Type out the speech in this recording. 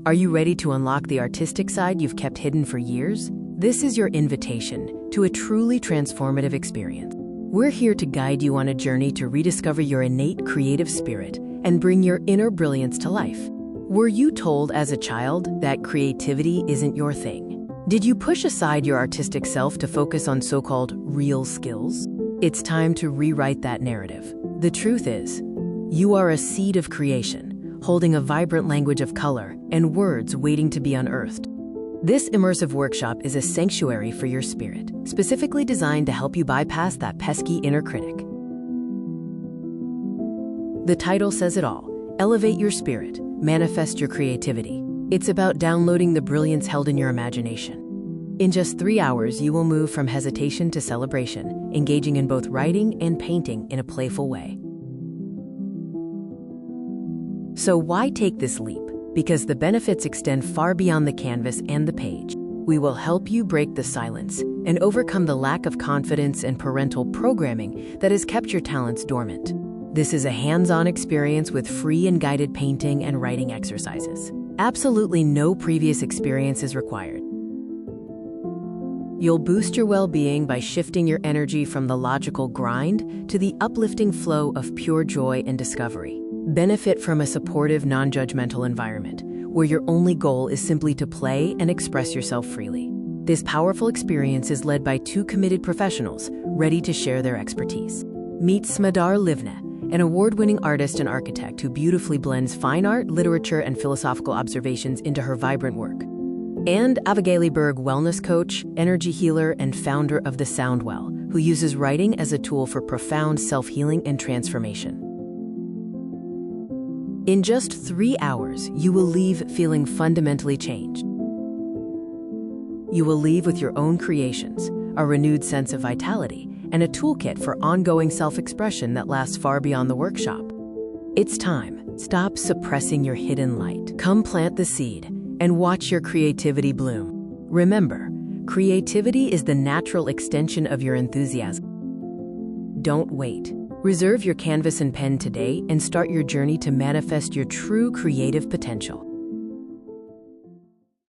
Are you ready to unlock the artistic side you've kept hidden for years? This is your invitation to a truly transformative experience. We're here to guide you on a journey to rediscover your innate creative spirit and bring your inner brilliance to life. Were you told as a child that creativity isn't your thing? Did you push aside your artistic self to focus on so-called real skills? It's time to rewrite that narrative. The truth is, you are a seed of creation, holding a vibrant language of color and words waiting to be unearthed. This immersive workshop is a sanctuary for your spirit, specifically designed to help you bypass that pesky inner critic. The title says it all: elevate your spirit, manifest your creativity. It's about downloading the brilliance held in your imagination. In just 3 hours, you will move from hesitation to celebration, engaging in both writing and painting in a playful way. So why take this leap? Because the benefits extend far beyond the canvas and the page. We will help you break the silence and overcome the lack of confidence and parental programming that has kept your talents dormant. This is a hands-on experience with free and guided painting and writing exercises. Absolutely no previous experience is required. You'll boost your well-being by shifting your energy from the logical grind to the uplifting flow of pure joy and discovery. Benefit from a supportive, non-judgmental environment where your only goal is simply to play and express yourself freely. This powerful experience is led by 2 committed professionals ready to share their expertise. Meet Smadari Livne, an award-winning artist and architect who beautifully blends fine art, literature, and philosophical observations into her vibrant work. And Avigaili Berg, wellness coach, energy healer, and founder of The Soundwell, who uses writing as a tool for profound self-healing and transformation. In just 3 hours, you will leave feeling fundamentally changed. You will leave with your own creations, a renewed sense of vitality, and a toolkit for ongoing self-expression that lasts far beyond the workshop. It's time. Stop suppressing your hidden light. Come plant the seed and watch your creativity bloom. Remember, creativity is the natural extension of your enthusiasm. Don't wait. Reserve your canvas and pen today and start your journey to manifest your true creative potential.